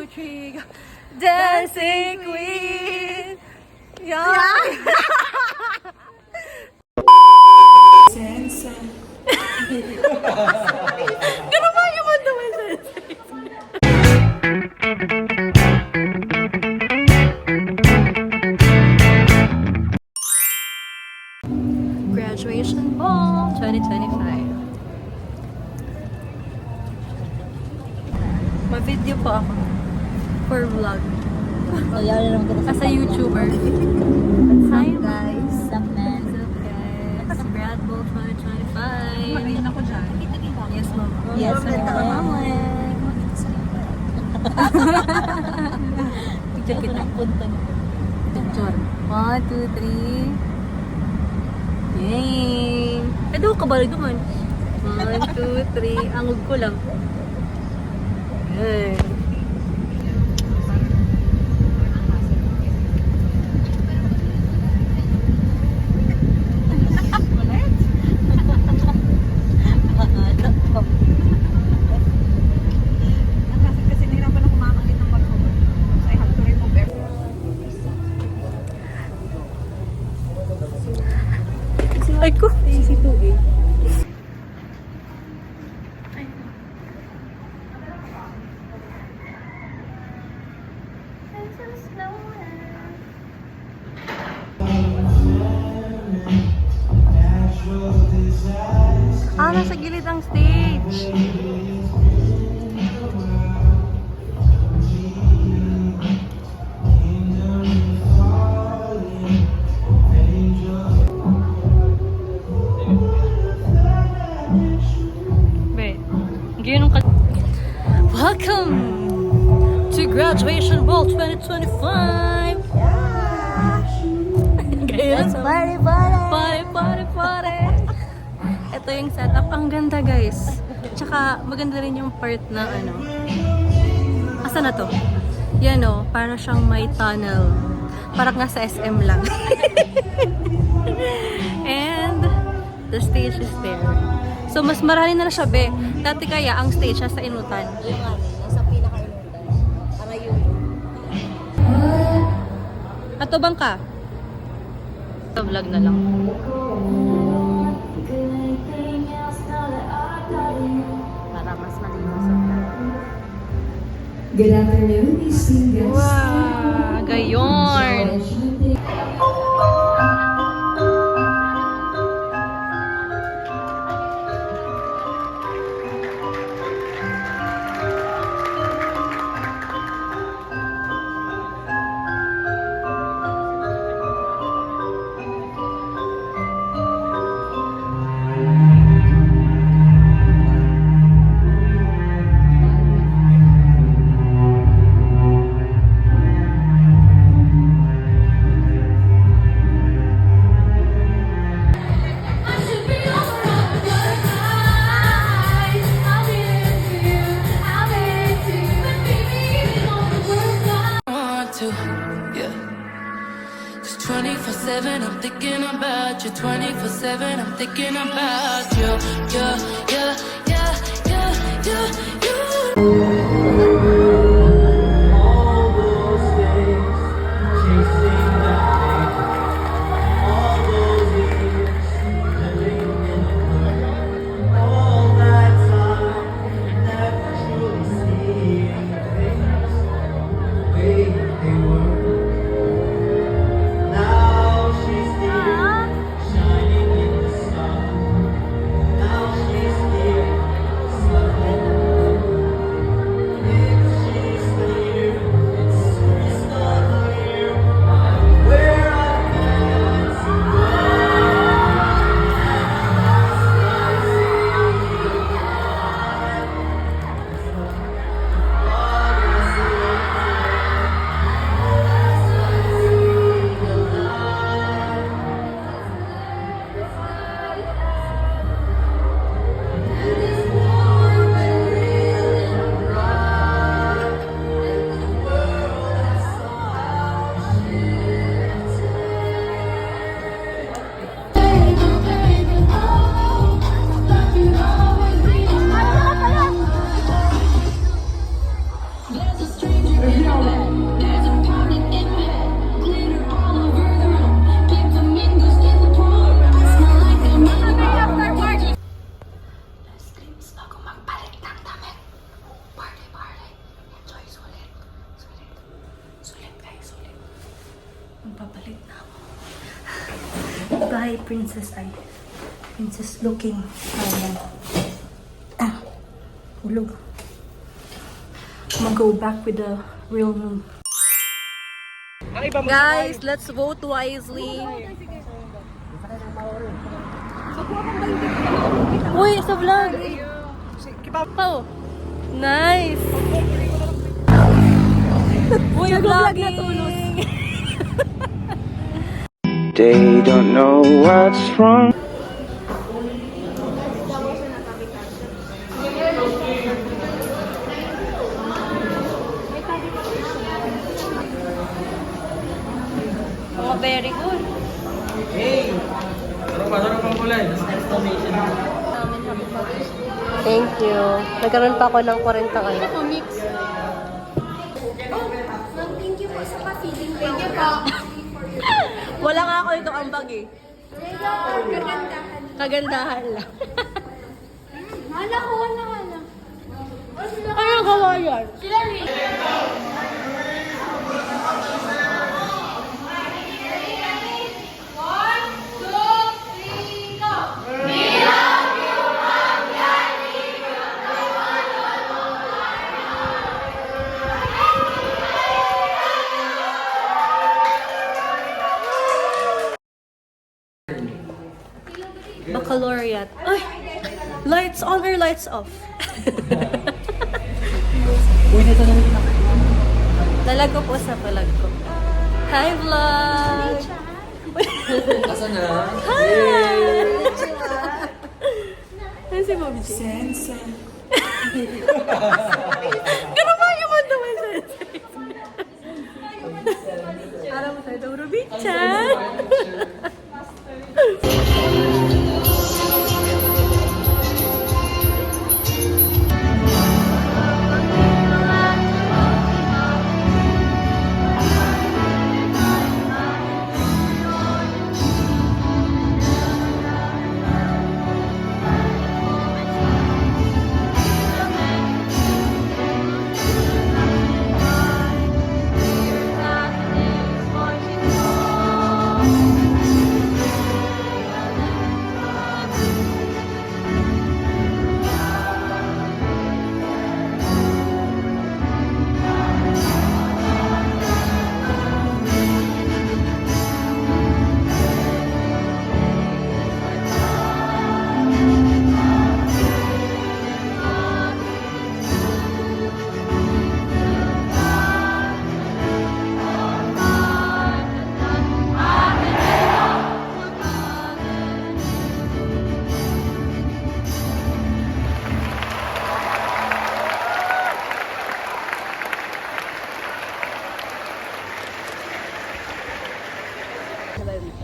2, 3, go. Dancing Queen! Yeah! Sense. Ganun ba yung mundo mo, Sensei? Graduation Ball 2025. Ma-video po ako for vlog. As a YouTuber. Hi guys. What's up, man? What's up guys? Grad Ball 2025. Matingin ako dyan. Yes, ma'am. Yes, ma'am. Picture kita. Picture. 1, 2, 3. Yay! Eh, doon ka balik naman. 1, 2, 3. Angog ko lang. Yay! Kasi nahirapan ako makakakit ng barcode. So I have to remove everything. Ay ko! AC2A. Ah, nasa gilid ang stage. Wait, ganun ka. Welcome to Graduation Ball 2025! Ganyan sa Party, party! Pare, pare, pare. Ito yung setup. Ang ganda, guys. Tsaka, maganda rin yung part na, ano. Asa na to? Yan, o. Para siyang may tunnel. Parang nga sa SM lang. And, the stage is there. So, mas marami na siya, be. Dati kaya, ang stage nasa Inutan. Yung ano, nasa pinaka-inutan. Para yun. Ato bang ka? Sa vlog na lang. Para mas malinaw sa vlog. Good afternoon, esteemed guests. Wow! Gayon! to, yeah. 'Cause 24/7 I'm thinking about you. 24/7 I'm thinking about you. Yeah, yeah, yeah, yeah, yeah, yeah. All those days chasing that pain, all those years living in the dark, all that time never truly seeing things the way they were. Now she's here, shining in the sun. Now she's here, smiling. Ay, princess ay. Princess looking. Ayan. Hulog. I'm gonna go back with the real moon. Guys, let's vote wisely. Uy, sa vlog. Oh, nice. Uy, vlogging. They don't know what's wrong. Mga very good. Thank you. Nagkaroon pa ako ng 40 ano. Mix. Oh, ma'am, thank you po sa pa-feeding. Thank you po. Wala nga ako itong ambag eh. Kagandahan. Kagandahan lang. Hala ko, hala. Ano gawa yan? Sila rin. Baccalaureate. Ay! Lights on or lights off? Lalag ko po sa palag ko. Hi, vlog! Asa na? Hi! Ano si Bobby J? Sense. Ganun ba yung mundo mo, Sensei? Araw mo tayo daw, Ruby-chan!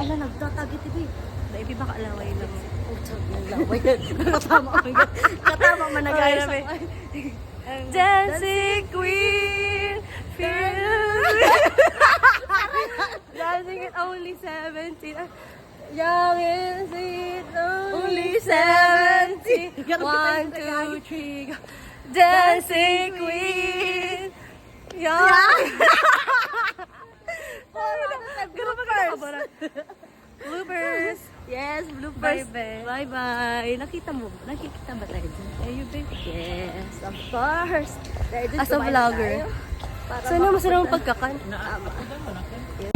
Ala, nagtatagit ito eh. Baby, baka alaway lang. Alaway. Katama man nag-ayos ako. Dancing Queen! Dancing at only 17. Young and sweet, only 17. 1, 2, 3, go. Dancing Queen! Young! Bloopers! Yes, bloopers. Bye-bye. Nakita ba tayo dyan? Ayun, babe. Yes, of course. As a vlogger. Sana masarap ang pagkakan. Yes,